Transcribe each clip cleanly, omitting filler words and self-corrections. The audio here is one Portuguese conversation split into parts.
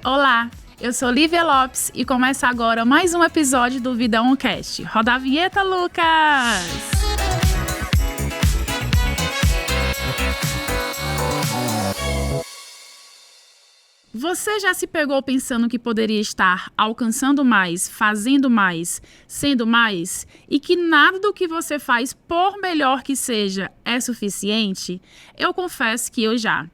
Olá, eu sou Lívia Lopes e começa agora mais um episódio do Vida Oncast. Roda a vinheta, Lucas! Você já se pegou pensando que poderia estar alcançando mais, fazendo mais, sendo mais e que nada do que você faz, por melhor que seja, é suficiente? Eu confesso que eu já.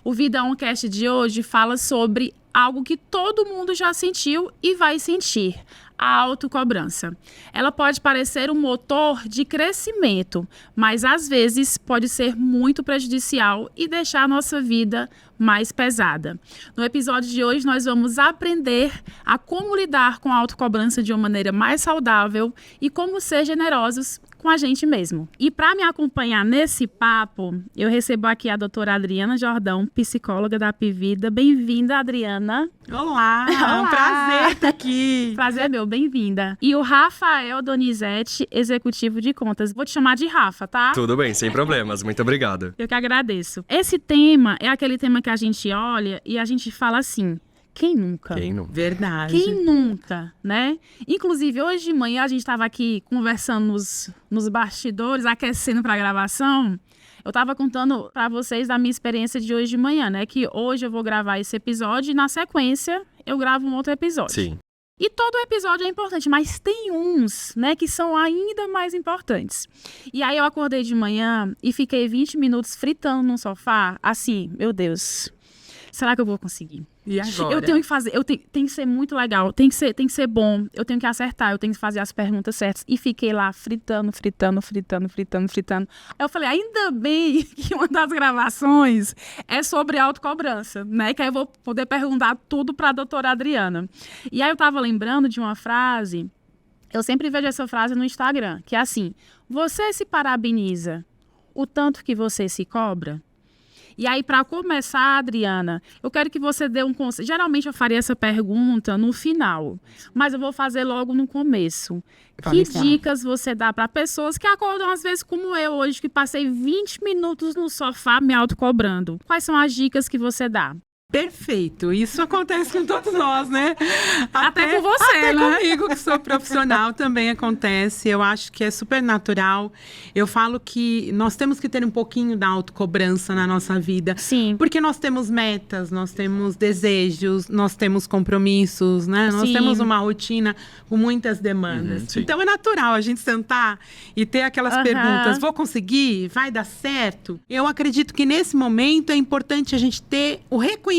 O Vida Oncast de hoje fala sobre algo que todo mundo já sentiu e vai sentir: a autocobrança. Ela pode parecer um motor de crescimento, mas às vezes pode ser muito prejudicial e deixar a nossa vida mais pesada. No episódio de hoje nós vamos aprender a como lidar com a autocobrança de uma maneira mais saudável e como ser generosos com a gente mesmo. E para me acompanhar nesse papo, eu recebo aqui a doutora Adriana Jordão, psicóloga da Apvida. Bem-vinda, Adriana. Olá, é um prazer estar aqui. Prazer é meu, bem-vinda. E o Rafael Donizete, executivo de contas. Vou te chamar de Rafa, tá? Tudo bem, sem problemas. Muito obrigado. Eu que agradeço. Esse tema é aquele tema que a gente olha e a gente fala assim: quem nunca? Quem não? Verdade. Quem nunca, né? Inclusive, hoje de manhã a gente estava aqui conversando nos bastidores, aquecendo para a gravação. Eu estava contando para vocês da minha experiência de hoje de manhã, né? Que hoje eu vou gravar esse episódio e na sequência eu gravo um outro episódio. Sim. E todo episódio é importante, mas tem uns, né, que são ainda mais importantes. E aí eu acordei de manhã e fiquei 20 minutos fritando no sofá, assim, meu Deus, será que eu vou conseguir? E agora? Eu tenho que fazer, tem que ser muito legal, tem que ser bom, eu tenho que acertar, eu tenho que fazer as perguntas certas. E fiquei lá fritando. Aí eu falei, ainda bem que uma das gravações é sobre autocobrança, né? Que aí eu vou poder perguntar tudo para a doutora Adriana. E aí eu tava lembrando de uma frase, eu sempre vejo essa frase no Instagram, que é assim: você se parabeniza o tanto que você se cobra? E aí, para começar, Adriana, eu quero que você dê um conselho. Geralmente eu faria essa pergunta no final, mas eu vou fazer logo no começo. Que dicas você dá para pessoas que acordam, às vezes, como eu hoje, que passei 20 minutos no sofá me autocobrando? Quais são as dicas que você dá? Perfeito, isso acontece com todos nós, né? Até com você, até né? comigo, que sou profissional, também acontece. Eu acho que é super natural. Eu falo que nós temos que ter um pouquinho da autocobrança na nossa vida. Sim. Porque nós temos metas, nós temos desejos, nós temos compromissos, né? Nós Sim. temos uma rotina com muitas demandas. Então é natural a gente sentar e ter aquelas perguntas: vou conseguir? Vai dar certo? Eu acredito que nesse momento é importante a gente ter o reconhecimento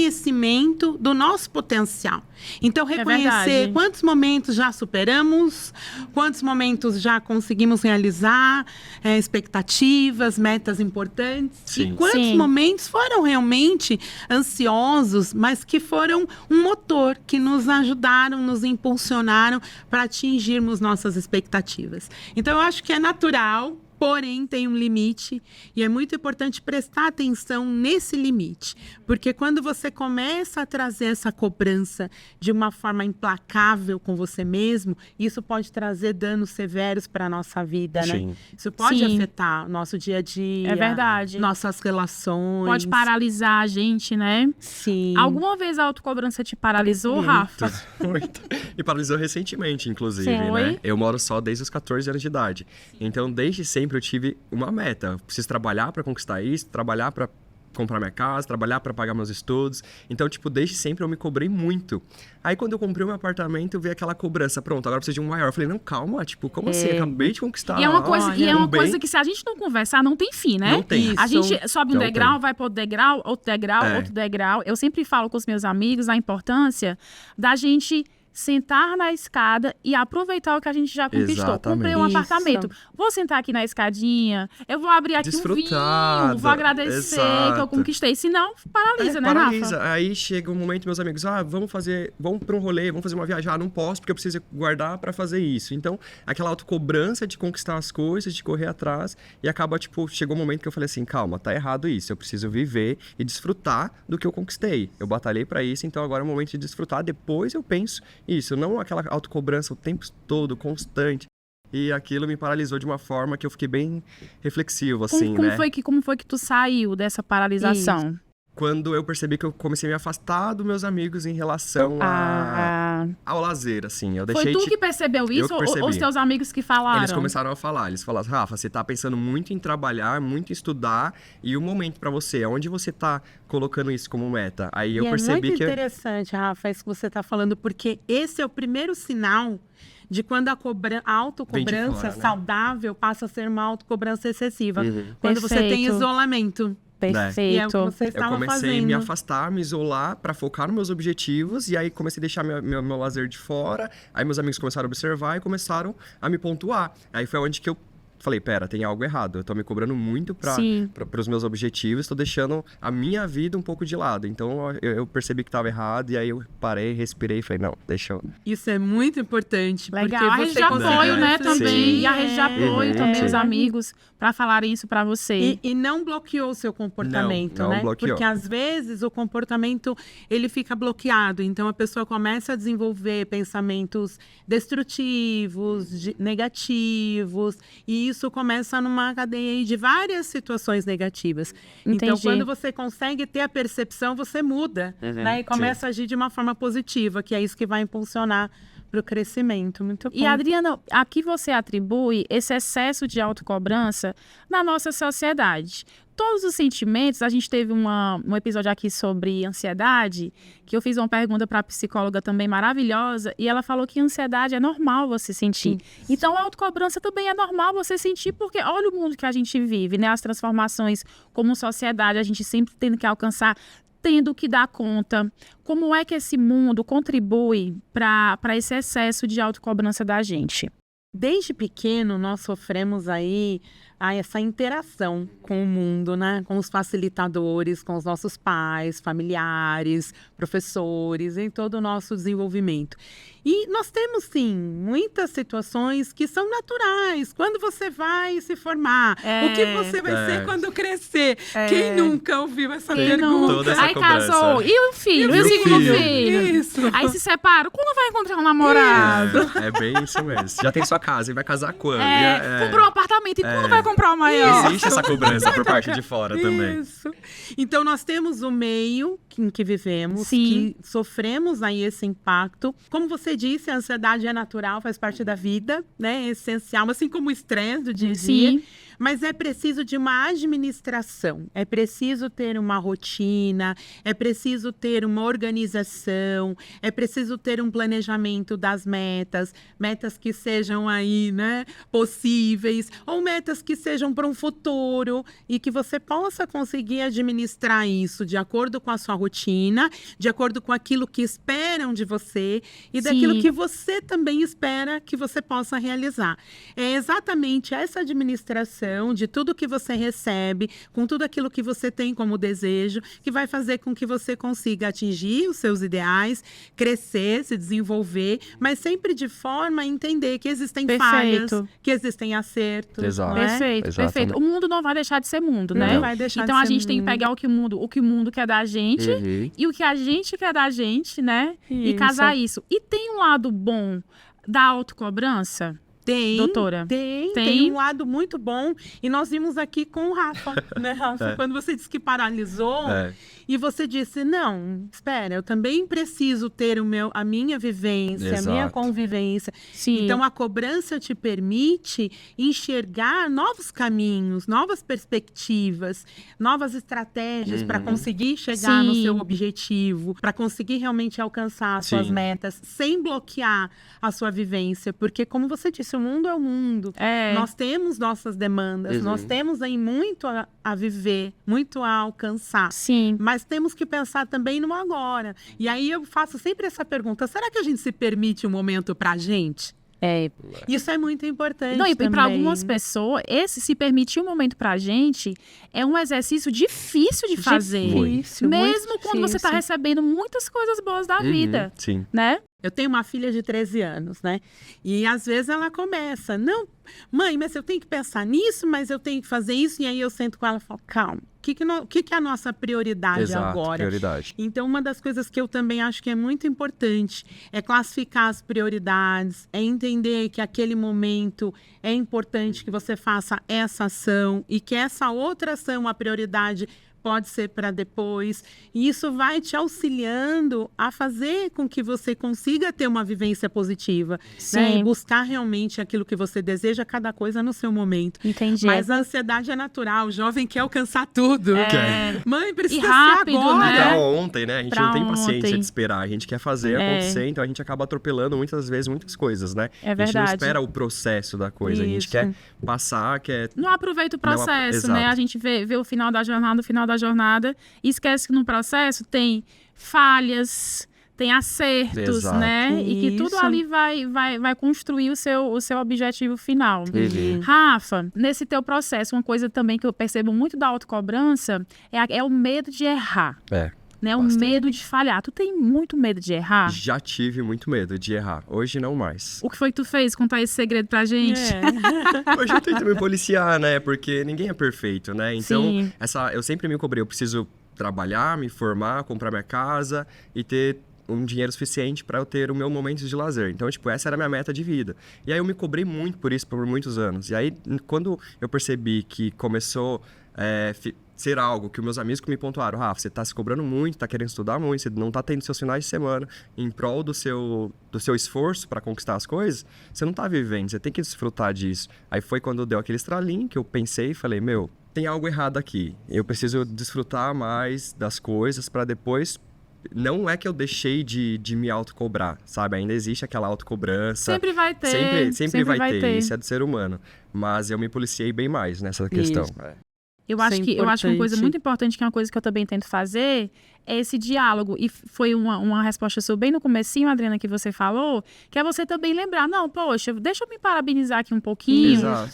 do nosso potencial. Então, reconhecer quantos momentos já superamos, quantos momentos já conseguimos realizar, expectativas, metas importantes. Sim. E quantos momentos foram realmente ansiosos, mas que foram um motor, que nos ajudaram, nos impulsionaram para atingirmos nossas expectativas. Então, eu acho que é natural, porém tem um limite, e é muito importante prestar atenção nesse limite, porque quando você começa a trazer essa cobrança de uma forma implacável com você mesmo, isso pode trazer danos severos para a nossa vida, né? Sim. Isso pode afetar o nosso dia a dia, É verdade. nossas relações. Pode paralisar a gente, né? Sim. Alguma vez a autocobrança te paralisou, Rafa? Muito. E paralisou recentemente, inclusive, Foi? né? Eu moro só desde os 14 anos de idade. Então, desde sempre eu tive uma meta. Eu preciso trabalhar para conquistar isso, trabalhar para comprar minha casa, trabalhar para pagar meus estudos. Então, tipo, desde sempre eu me cobrei muito. Aí, quando eu comprei um apartamento, eu vi aquela cobrança. Pronto, agora eu preciso de um maior. Eu falei, não, calma, tipo, como assim? Acabei de conquistar. E é uma coisa, um bem. Coisa que se a gente não conversar, não tem fim, né? Não tem. A gente sobe um Não degrau, tem. vai para outro degrau, outro degrau. Eu sempre falo com os meus amigos a importância da gente sentar na escada e aproveitar o que a gente já conquistou. Exatamente. Comprei um Isso. apartamento. Vou sentar aqui na escadinha, eu vou abrir aqui um Desfrutar vinho, vou agradecer que eu exato. conquistei. Senão, paralisa, né, paralisa. Rafa? Aí chega um momento, meus amigos, vamos para um rolê, vamos fazer uma viagem. Não posso porque eu preciso guardar para fazer isso. Então, aquela autocobrança de conquistar as coisas, de correr atrás, e acaba, tipo, chegou um momento que eu falei assim, calma, tá errado isso. Eu preciso viver e desfrutar do que eu conquistei. Eu batalhei para isso, então agora é o momento de desfrutar. Depois eu penso isso, não aquela autocobrança o tempo todo, constante. E aquilo me paralisou de uma forma que eu fiquei bem reflexivo, assim, Como né? foi que tu saiu dessa paralisação? quando eu percebi que eu comecei a me afastar dos meus amigos em relação ao lazer, assim. Eu deixei Foi tu que percebeu isso ou os teus amigos que falaram? Eles começaram a falar, eles falaram, Rafa, você tá pensando muito em trabalhar, muito em estudar, e o momento pra você, onde você tá colocando isso como meta? Aí eu percebi muito que... interessante, Rafa, isso que você tá falando, porque esse é o primeiro sinal de quando a autocobrança saudável passa a ser uma autocobrança excessiva. Quando você tem isolamento. Perfeito. E é o que você estava Eu comecei fazendo. a me afastar, me isolar para focar nos meus objetivos, e aí comecei a deixar meu lazer de fora, aí meus amigos começaram a observar e começaram a me pontuar. Aí foi onde que eu falei, pera, tem algo errado, eu tô me cobrando muito para os meus objetivos, tô deixando a minha vida um pouco de lado. Então eu percebi que tava errado, e aí eu parei, respirei e falei, não, deixa eu... Isso é muito importante. Legal, a rede de apoio, né, também. Sim. E a rede de apoio também, os amigos, para falarem isso para você. E não bloqueou o seu comportamento, não né? bloqueou. Porque às vezes o comportamento, ele fica bloqueado. Então a pessoa começa a desenvolver pensamentos destrutivos, negativos, e isso começa numa cadeia aí de várias situações negativas. Entendi. Então quando você consegue ter a percepção, você muda, né? E começa a agir de uma forma positiva, que é isso que vai impulsionar para o crescimento. Muito bom. E, Adriana, a que você atribui esse excesso de autocobrança na nossa sociedade? Todos os sentimentos, a gente teve um episódio aqui sobre ansiedade, que eu fiz uma pergunta para a psicóloga também maravilhosa, e ela falou que ansiedade é normal você sentir. Então, a autocobrança também é normal você sentir, porque olha o mundo que a gente vive, né? As transformações como sociedade, a gente sempre tendo que alcançar, tendo que dar conta. Como é que esse mundo contribui para esse excesso de autocobrança da gente? Desde pequeno, nós sofremos aí essa interação com o mundo, né? Com os facilitadores, com os nossos pais, familiares, professores, em todo o nosso desenvolvimento. E nós temos, sim, muitas situações que são naturais. Quando você vai se formar, o que você vai ser quando crescer? Quem nunca ouviu essa pergunta? Toda essa Aí cobrança. casou, e o filho? E o segundo filho? Isso. Aí se separa, quando vai encontrar um namorado? É bem isso mesmo. Já tem sua casa, e vai casar quando? Comprou um apartamento, e quando vai comprar o maior? Existe essa cobrança por parte de fora também. Isso. Então, nós temos o meio em que vivemos, Sim. que sofremos aí esse impacto. Como você disse, a ansiedade é natural, faz parte da vida, né? É essencial, assim como o estresse do dia a dia. Sim. Mas é preciso de uma administração, é preciso ter uma rotina, é preciso ter uma organização, é preciso ter um planejamento das metas que sejam aí, né, possíveis, ou metas que sejam para um futuro e que você possa conseguir administrar isso de acordo com a sua rotina, de acordo com aquilo que esperam de você e daquilo que você também espera que você possa realizar. É exatamente essa administração de tudo que você recebe, com tudo aquilo que você tem como desejo, que vai fazer com que você consiga atingir os seus ideais, crescer, se desenvolver, mas sempre de forma a entender que existem falhas, que existem acertos. Exato. Não é? Perfeito, Exatamente. perfeito. O mundo não vai deixar de ser mundo, né? Não vai deixar então de a ser gente tem que mundo. pegar o que o mundo quer da gente e o que a gente quer da gente, né? E Isso. casar isso. E tem um lado bom da autocobrança? Tem, Doutora? Tem um lado muito bom. E nós vimos aqui com o Rafa, né, Rafa? Quando você disse que paralisou e você disse, não, espera, eu também preciso ter a minha vivência, a minha Exato. convivência. Sim. Então, a cobrança te permite enxergar novos caminhos, novas perspectivas, novas estratégias para conseguir chegar no seu objetivo, para conseguir realmente alcançar as suas metas, sem bloquear a sua vivência. Porque, como você disse, o mundo é o mundo. Nós temos nossas demandas, nós temos aí muito a viver, muito a alcançar. Sim. Mas temos que pensar também no agora. E aí eu faço sempre essa pergunta, será que a gente se permite um momento pra gente? Isso é muito importante. Não, e também. para algumas pessoas, esse se permitir um momento pra gente é um exercício difícil de fazer. Difícil, mesmo muito quando você está difícil. recebendo muitas coisas boas da vida, Sim. né? Eu tenho uma filha de 13 anos, né? E às vezes ela começa, não, mãe, mas eu tenho que pensar nisso, mas eu tenho que fazer isso. E aí eu sento com ela e falo, calma, o que é a nossa prioridade Exato, agora? prioridade. Então, uma das coisas que eu também acho que é muito importante é classificar as prioridades, é entender que aquele momento é importante que você faça essa ação e que essa outra ação, a prioridade, pode ser para depois. E isso vai te auxiliando a fazer com que você consiga ter uma vivência positiva, né? E buscar realmente aquilo que você deseja, cada coisa no seu momento. Entendi. Mas a ansiedade é natural, o jovem quer alcançar tudo. Mãe, precisa E rápido, ser agora. né? Pra ontem, né? A gente Pra não tem paciência ontem. de esperar, a gente quer fazer acontecer, então a gente acaba atropelando muitas vezes muitas coisas, né? É A gente não verdade. espera o processo da coisa, a gente Isso. quer passar, quer... Não aproveita o processo, Não, né? exato. A gente vê o final da jornada, e esquece que no processo tem falhas, tem acertos, Exato. né? E que tudo Isso. ali vai construir o seu objetivo final. Uhum. Rafa, nesse teu processo, uma coisa também que eu percebo muito da autocobrança é o medo de errar, né? O Bastante. medo de falhar. Tu tem muito medo de errar? Já tive muito medo de errar. Hoje não mais. O que foi que tu fez? Contar esse segredo pra gente? Hoje eu tento me policiar, né? Porque ninguém é perfeito, né? Então, Sim. eu sempre me cobrei. Eu preciso trabalhar, me formar, comprar minha casa e ter um dinheiro suficiente para eu ter o meu momento de lazer. Então, tipo, essa era a minha meta de vida. E aí eu me cobrei muito por isso por muitos anos. E aí, quando eu percebi que começou ser algo que os meus amigos que me pontuaram, Rafa, você tá se cobrando muito, tá querendo estudar muito, você não tá tendo seus finais de semana em prol do seu esforço para conquistar as coisas, você não tá vivendo, você tem que desfrutar disso. Aí foi quando deu aquele estralinho que eu pensei e falei, meu, tem algo errado aqui. Eu preciso desfrutar mais das coisas para depois... Não é que eu deixei de me autocobrar, sabe? Ainda existe aquela autocobrança. Sempre vai ter. Sempre vai ter. Isso é do ser humano. Mas eu me policiei bem mais nessa questão. Isso. Eu acho que uma coisa importante. muito importante, que é uma coisa que eu também tento fazer, é esse diálogo. E foi uma resposta sua bem no comecinho, Adriana, que você falou, que é você também lembrar, não, poxa, deixa eu me parabenizar aqui um pouquinho. Exato.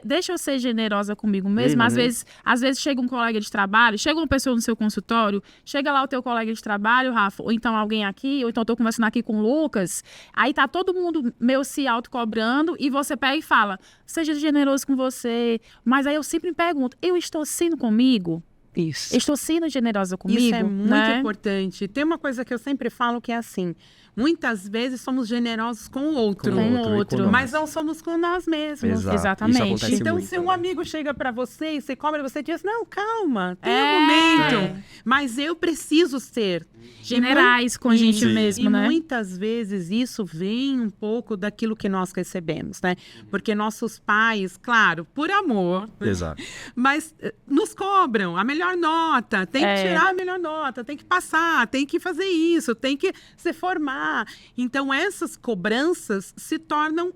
Deixa eu ser generosa comigo mesma. Às vezes chega um colega de trabalho, chega uma pessoa no seu consultório, chega lá o teu colega de trabalho, Rafa, ou então alguém aqui, ou então eu tô conversando aqui com o Lucas, aí tá todo mundo meio se autocobrando e você pega e fala, seja generoso com você. Mas aí eu sempre me pergunto, eu estou sendo comigo? Isso. Estou sendo generosa comigo? Isso é muito né? importante. Tem uma coisa que eu sempre falo que é assim, muitas vezes somos generosos com o outro, Com o outro. e nós. mas não somos com nós mesmos. Exato. Exatamente. Isso acontece Então, muito, se um né? amigo chega pra você e você cobra, você diz, não, calma, tem É. um momento. Mas eu preciso ser. Generais com a gente Sim. mesmo, E né? muitas vezes isso vem um pouco daquilo que nós recebemos, né? Porque nossos pais, claro, por amor, Exato. mas nos cobram a melhor nota, tem que tirar a melhor nota, tem que passar, tem que fazer isso, tem que se formar. Então, essas cobranças se tornam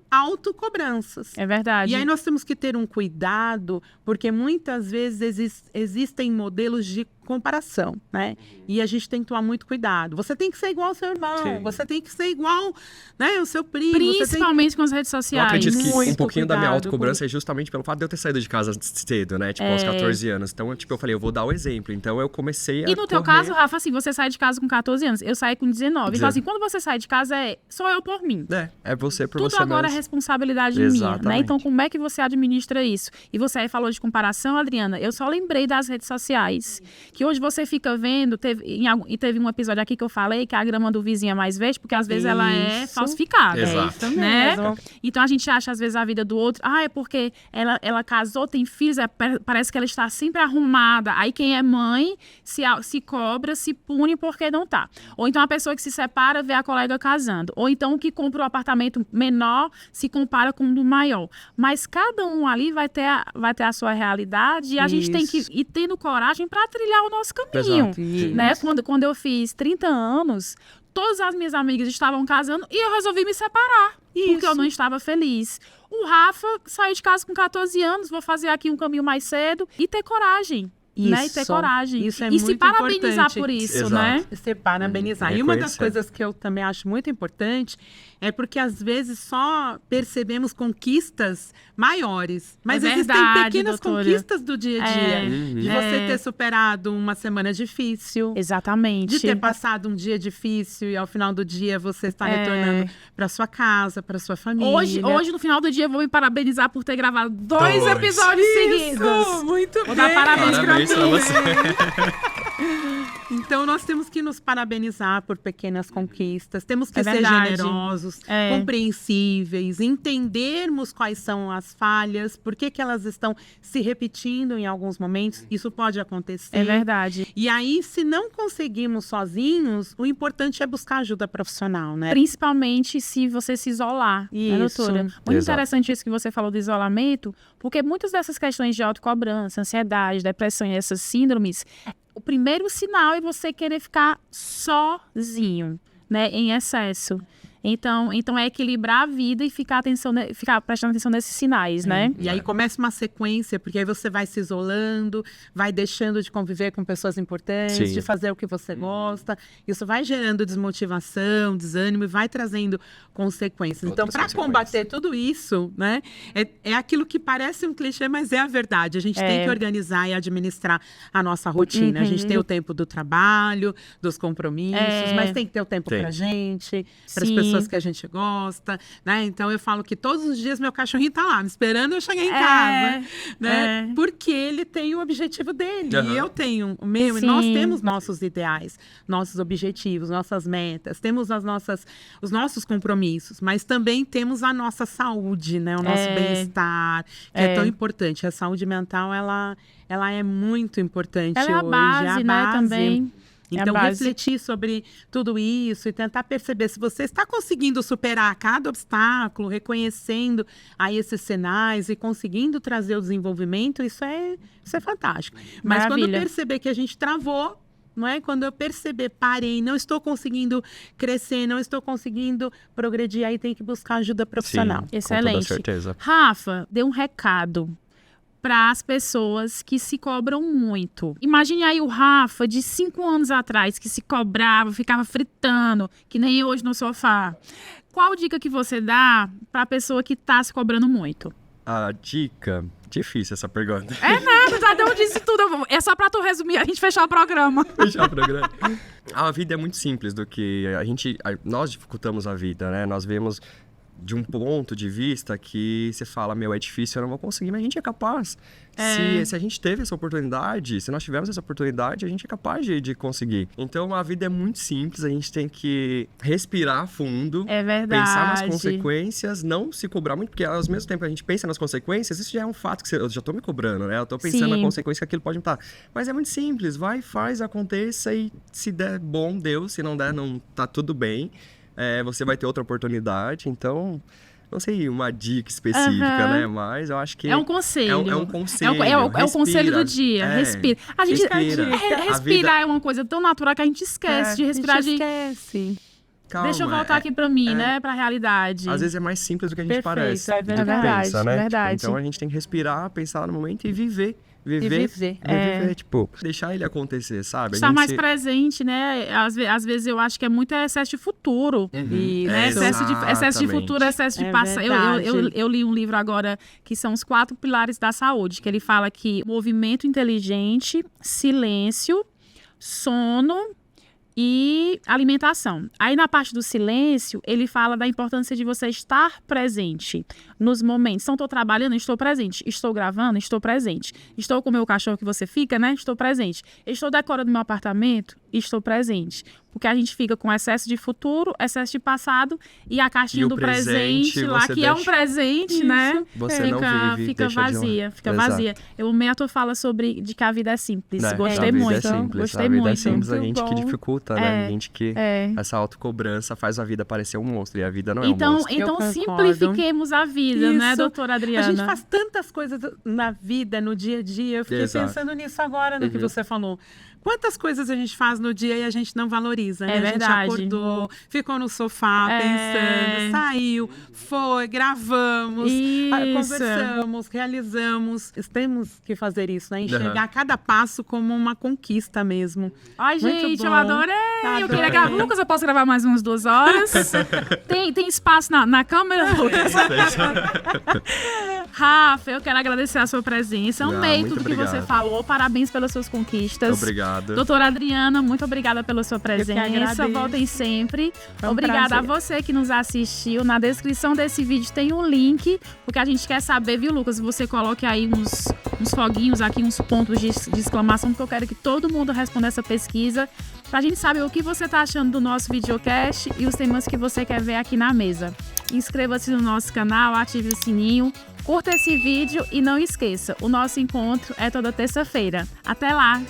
autocobranças. É verdade. E aí nós temos que ter um cuidado, porque muitas vezes existem modelos de comparação, né? E a gente tem que tomar muito cuidado. Você tem que ser igual ao seu irmão, Sim. você tem que ser igual, né, ao seu primo. Você tem Principalmente com as redes Eu sociais. acredito que um Muito pouquinho da minha cuidado autocobrança é justamente pelo fato de eu ter saído de casa cedo, né? Tipo, aos 14 anos. Então, eu falei, eu vou dar o exemplo. Então, eu comecei a E no teu correr. caso, Rafa, assim, você sai de casa com 14 anos. Eu saí com 19. Então, assim, quando você sai de casa, sou eu por mim. É você por Tudo você agora é mesmo. responsabilidade minha, né? Exatamente. Então, como é que você administra isso? E você aí falou de comparação, Adriana. Eu só lembrei das redes sociais. Que hoje você fica vendo, teve um episódio aqui que eu falei que a grama do vizinho é mais verde, porque às vezes ela é Isso. falsificada. Exato. É isso Né? mesmo. Então a gente acha às vezes a vida do outro, é porque ela casou, tem filhos, parece que ela está sempre arrumada. Aí quem é mãe se cobra, se pune porque não tá. Ou então a pessoa que se separa vê a colega casando. Ou então o que compra um apartamento menor se compara com o do maior. Mas cada um ali vai ter a sua realidade e a gente tem que Isso. ir tendo coragem para trilhar o nosso caminho. Exato. Né? Quando eu fiz 30 anos, todas as minhas amigas estavam casando e eu resolvi me separar. Porque eu não estava feliz. O Rafa saiu de casa com 14 anos, vou fazer aqui um caminho mais cedo e ter coragem. Né? E ter Isso. coragem. Isso é e muito se parabenizar importante. por isso, Exato. né? Se parabenizar. E uma das Reconhecer. coisas que eu também acho muito importante é porque às vezes só percebemos conquistas maiores, mas É existem verdade, pequenas doutora. conquistas do dia a dia. De você É. ter superado uma semana difícil, Exatamente. de ter passado um dia difícil e ao final do dia você está retornando para sua casa, para sua família. Hoje, no final do dia, eu vou me parabenizar por ter gravado 2 Dois. episódios seguidos. Muito Vou bem. dar parabéns pra Parabéns pra mim. você. Então, nós temos que nos parabenizar por pequenas conquistas, temos que É ser verdade. generosos, É. compreensíveis, entendermos quais são as falhas, por que elas estão se repetindo em alguns momentos. Isso pode acontecer. É verdade. E aí, se não conseguimos sozinhos, o importante é buscar ajuda profissional, né? Principalmente se você se isolar, né, Isso. doutora? Muito Exato. interessante isso que você falou do isolamento, porque muitas dessas questões de autocobrança, ansiedade, depressão e essas síndromes, o primeiro sinal é você querer ficar sozinho, né, em excesso. Então é equilibrar a vida e ficar prestando atenção nesses sinais, né? E aí começa uma sequência, porque aí você vai se isolando, vai deixando de conviver com pessoas importantes, Sim. de fazer o que você gosta. Isso vai gerando desmotivação, desânimo e vai trazendo consequências. Então, Outras para consequências. combater tudo isso, né, é aquilo que parece um clichê, mas é a verdade. A gente tem que organizar e administrar a nossa rotina. A gente tem o tempo do trabalho, dos compromissos, mas tem que ter o tempo Tem. pra gente, para as Sim. pessoas que a gente gosta, né? Então eu falo que todos os dias meu cachorrinho tá lá, me esperando eu chegar em casa, né? Porque ele tem o objetivo dele Aham. e eu tenho o meu. E Sim. nós temos nossos ideais, nossos objetivos, nossas metas, temos os nossos compromissos, mas também temos a nossa saúde, né? O nosso bem-estar, que é tão importante. A saúde mental, ela é muito importante Ela é a hoje, base, né, também. É a Então, base. refletir sobre tudo isso e tentar perceber se você está conseguindo superar cada obstáculo, reconhecendo aí esses sinais e conseguindo trazer o desenvolvimento, isso é fantástico. Mas quando Maravilha. perceber que a gente travou, não é? Quando eu perceber, parei, não estou conseguindo crescer, não estou conseguindo progredir, aí tem que buscar ajuda profissional. Sim, Excelente. com toda certeza. Rafa, dê um recado para as pessoas que se cobram muito. Imagine aí o Rafa de 5 anos atrás, que se cobrava, ficava fritando, que nem hoje no sofá. Qual dica que você dá para a pessoa que está se cobrando muito? A dica... Difícil essa pergunta. Já deu disse tudo. É só para tu resumir, a gente fechar o programa. Fechar o programa. A vida é muito simples do que nós dificultamos a vida, né? Nós vemos de um ponto de vista que você fala, é difícil, eu não vou conseguir, mas a gente é capaz. Se a gente teve essa oportunidade, se nós tivermos essa oportunidade, a gente é capaz de conseguir. Então, a vida é muito simples, a gente tem que respirar fundo, É verdade. pensar nas consequências, não se cobrar muito, porque ao mesmo tempo que a gente pensa nas consequências, isso já é um fato que eu já tô me cobrando, né? Eu tô pensando Sim. na consequência que aquilo pode me dar. Mas é muito simples, vai, faz, aconteça e se der bom, deu, se não der, não tá tudo bem. Você vai ter outra oportunidade, então... Não sei uma dica específica, né? Mas eu acho que... É um conselho. É um conselho. É o conselho do Respira. dia. Respira. A gente Respira. A respirar vida- é uma coisa tão natural que a gente esquece de respirar. A gente esquece. Calma, Deixa eu voltar aqui pra mim, né? Pra realidade. Às vezes é mais simples do que a gente Perfeito, parece. é do que verdade, pensa, né? verdade. Então a gente tem que respirar, pensar no momento e viver. viver. Viver, tipo, deixar ele acontecer, sabe? Estar mais presente, né? Às vezes eu acho que é muito excesso de futuro. Isso. Né? Excesso de Exatamente. futuro, excesso de É passado. verdade. Eu li um livro agora que são os 4 pilares da saúde, que ele fala que movimento inteligente, silêncio, sono e alimentação. Aí na parte do silêncio, ele fala da importância de você estar presente nos momentos. Então, estou trabalhando, estou presente. Estou gravando, estou presente. Estou com o meu cachorro que você fica, né? Estou presente. Estou decorando meu apartamento, estou presente. Porque a gente fica com excesso de futuro, excesso de passado e a caixinha E o do presente lá, você que é um deixa- presente, né? Você não vive, fica deixa de vazia, lado. fica Exato. vazia. Eu amei a tua fala sobre de que a vida é simples. Né? Gostei A vida muito. É simples, Gostei a vida muito. é simples, a Muito gente que bom. dificulta, né? A gente que... É. Essa autocobrança faz a vida parecer um monstro e a vida não é um Então, monstro. Eu concordo. simplifiquemos a vida, né, Isso. doutora Adriana? A gente faz tantas coisas na vida, no dia a dia. Eu fiquei Exato. pensando nisso agora, no que Uhum. você falou. Quantas coisas a gente faz no dia e a gente não valoriza, né? É verdade. A gente acordou, ficou no sofá pensando, saiu, foi, gravamos, Isso. conversamos, realizamos. Temos que fazer isso, né? Enxergar Uhum. cada passo como uma conquista mesmo. Ai, Muito gente, eu bom. adorei. Eu Adorei. queria gravar. Lucas, eu posso gravar mais umas 2 horas? tem espaço na câmera, Lucas? Rafa, eu quero agradecer a sua presença. Amei muito tudo que você obrigado. falou. Parabéns pelas suas conquistas. Obrigado. Doutora Adriana, muito obrigada pela sua Eu presença. presença. agradeço. Voltem sempre. Foi um Obrigada a prazer. você que nos assistiu. Na descrição desse vídeo tem um link, porque a gente quer saber, viu, Lucas? Você coloque aí uns foguinhos aqui, uns pontos de exclamação, porque eu quero que todo mundo responda essa pesquisa, pra gente saber o que você tá achando do nosso videocast e os temas que você quer ver aqui na mesa. Inscreva-se no nosso canal, ative o sininho, curta esse vídeo e não esqueça, o nosso encontro é toda terça-feira. Até lá!